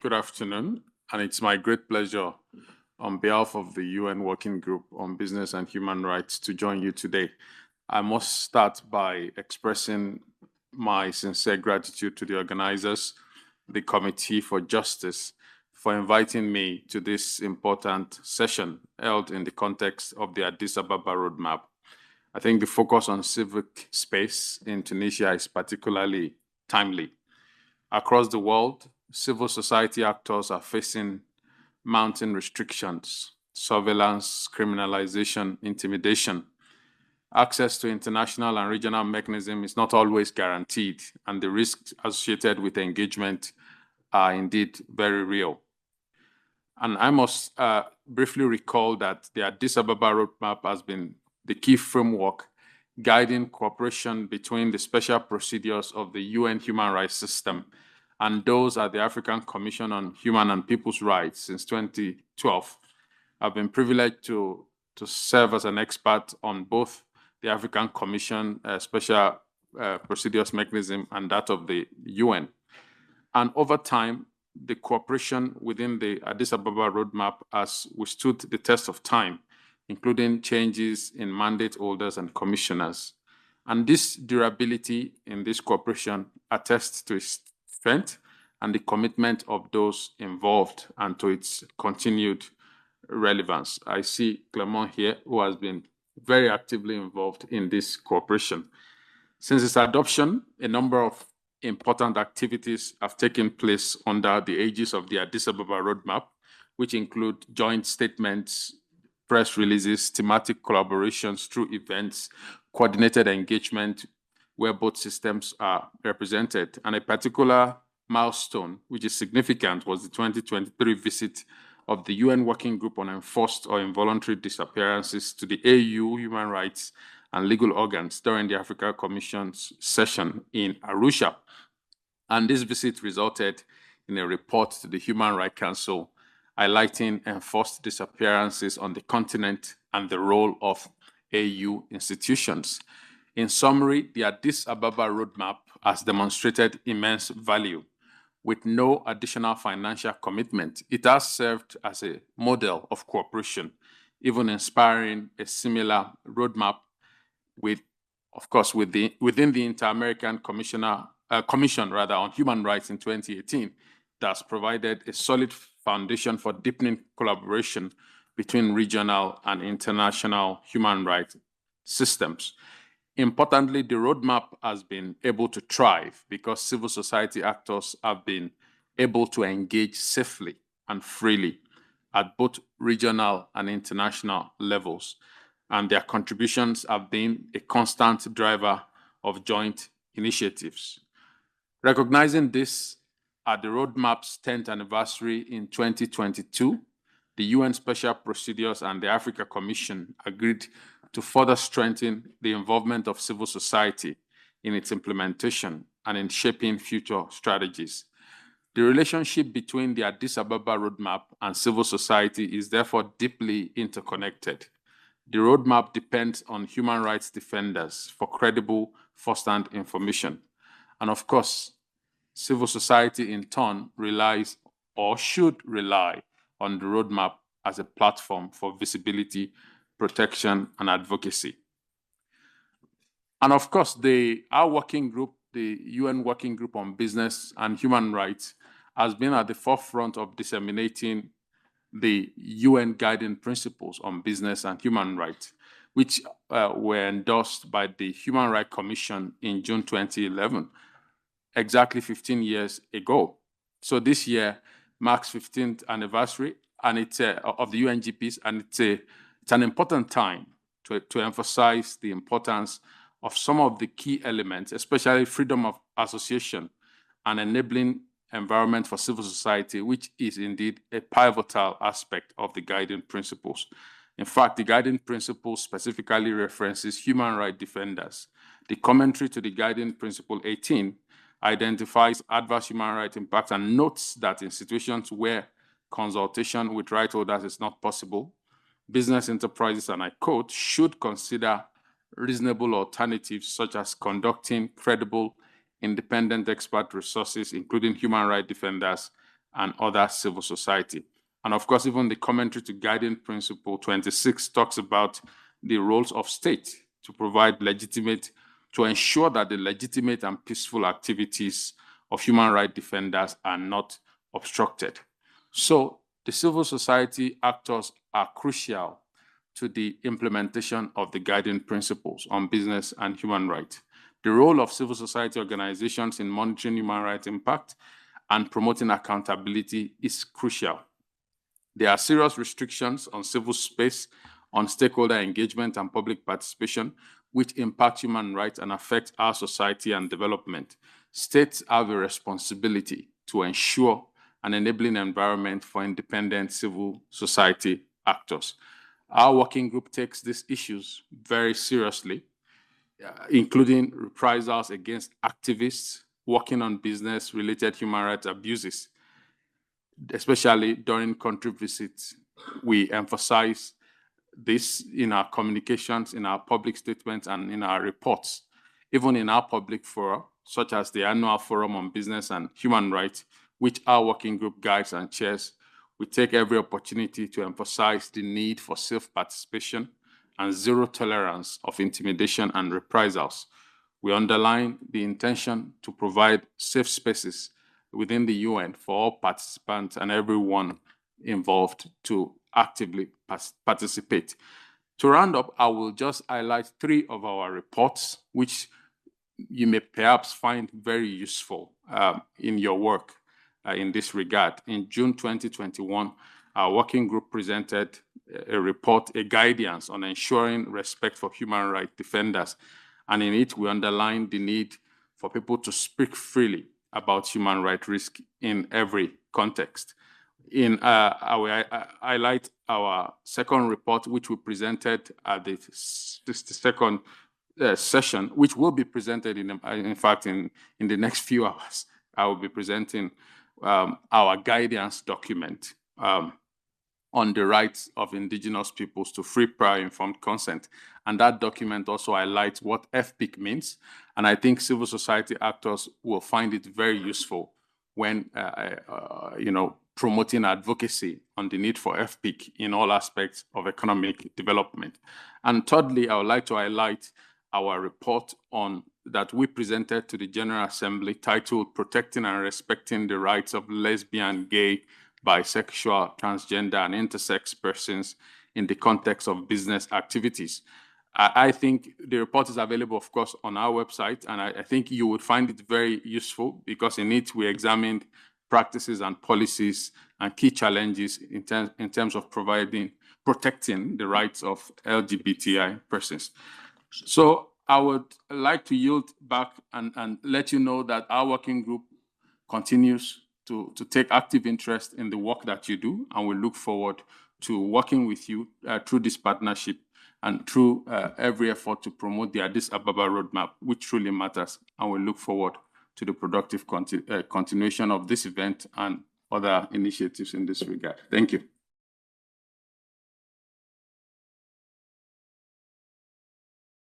Good afternoon, and it's my great pleasure on behalf of the UN Working Group on Business and Human Rights to join you today. I must start by expressing my sincere gratitude to the organizers, the Committee for Justice, for inviting me to this important session held in the context of the Addis Ababa Roadmap. I think the focus on civic space in Tunisia is particularly timely. Across the world, civil society actors are facing mounting restrictions, surveillance, criminalization, intimidation. Access to international and regional mechanism is not always guaranteed, and the risks associated with engagement are indeed very real. And I must briefly recall that the Addis Ababa Roadmap has been the key framework guiding cooperation between the special procedures of the UN human rights system and those at the African Commission on Human and People's Rights since 2012. I've been privileged to serve as an expert on both the African Commission Special Procedures Mechanism and that of the UN. And over time, the cooperation within the Addis Ababa Roadmap has withstood the test of time, including changes in mandate holders and commissioners. And this durability in this cooperation attests to its strength and the commitment of those involved and to its continued relevance. I see Clement here, who has been very actively involved in this cooperation. Since its adoption, a number of important activities have taken place under the aegis of the Addis Ababa Roadmap, which include joint statements, press releases, thematic collaborations through events, coordinated engagement where both systems are represented. And a particular milestone, which is significant, was the 2023 visit of the UN Working Group on Enforced or Involuntary Disappearances to the AU Human Rights and Legal Organs during the Africa Commission's session in Arusha. And this visit resulted in a report to the Human Rights Council highlighting enforced disappearances on the continent and the role of AU institutions. In summary, the Addis Ababa Roadmap has demonstrated immense value. With no additional financial commitment, it has served as a model of cooperation, even inspiring a similar roadmap with, of course, within the Inter-American Commission on Human Rights in 2018, that's provided a solid foundation for deepening collaboration between regional and international human rights systems. Importantly, the roadmap has been able to thrive because civil society actors have been able to engage safely and freely at both regional and international levels, and their contributions have been a constant driver of joint initiatives. Recognizing this, at the roadmap's 10th anniversary in 2022, the UN Special Procedures and the Africa Commission agreed to further strengthen the involvement of civil society in its implementation and in shaping future strategies. The relationship between the Addis Ababa Roadmap and civil society is therefore deeply interconnected. The roadmap depends on human rights defenders for credible first-hand information. And of course, civil society in turn relies or should rely on the roadmap as a platform for visibility, protection, and advocacy. And of course, our working group, the UN Working Group on Business and Human Rights, has been at the forefront of disseminating the UN guiding principles on business and human rights, which were endorsed by the Human Rights Commission in June 2011, exactly 15 years ago. So this year marks 15th anniversary and it's of the UNGPs, and it's an important time to emphasize the importance of some of the key elements, especially freedom of association and enabling environment for civil society, which is indeed a pivotal aspect of the guiding principles. In fact, the guiding principles specifically references human rights defenders. The commentary to the guiding principle 18 identifies adverse human rights impacts and notes that in situations where consultation with right holders is not possible, business enterprises, and I quote, should consider reasonable alternatives such as conducting credible, independent expert resources, including human rights defenders and other civil society. And of course, even the commentary to Guiding Principle 26 talks about the roles of state to ensure that the legitimate and peaceful activities of human rights defenders are not obstructed. So the civil society actors are crucial to the implementation of the Guiding Principles on business and human rights. The role of civil society organizations in monitoring human rights impact and promoting accountability is crucial. There are serious restrictions on civil space, on stakeholder engagement and public participation, which impact human rights and affect our society and development. States have a responsibility to ensure an enabling environment for independent civil society actors. Our working group takes these issues very seriously, including reprisals against activists working on business-related human rights abuses. Especially during country visits, we emphasize this in our communications, in our public statements, and in our reports. Even in our public fora, such as the Annual Forum on Business and Human Rights, which our working group guides and chairs, we take every opportunity to emphasize the need for self-participation and zero tolerance of intimidation and reprisals. We underline the intention to provide safe spaces within the UN for all participants and everyone involved to actively participate. To round up, I will just highlight 3 of our reports, which you may perhaps find very useful in your work in this regard. In June 2021, our working group presented a report, a guidance on ensuring respect for human rights defenders. And in it, we underlined the need for people to speak freely about human rights risk in every context. I will highlight our second report, which we presented at the second session, which will be presented in fact in the next few hours. I will be presenting our guidance document on the rights of indigenous peoples to free, prior, informed consent. And that document also highlights what FPIC means. And I think civil society actors will find it very useful when, promoting advocacy on the need for FPIC in all aspects of economic development. And thirdly, I would like to highlight our report that we presented to the General Assembly titled Protecting and Respecting the Rights of Lesbian, Gay, Bisexual, Transgender, and Intersex Persons in the Context of Business Activities. I think the report is available, of course, on our website, and I think you would find it very useful because in it we examined practices and policies and key challenges in terms of protecting the rights of LGBTI persons. So I would like to yield back and let you know that our working group continues to take active interest in the work that you do, and we look forward to working with you through this partnership and through every effort to promote the Addis Ababa roadmap, which truly matters. And we look forward to the productive continuation of this event and other initiatives in this regard. Thank you.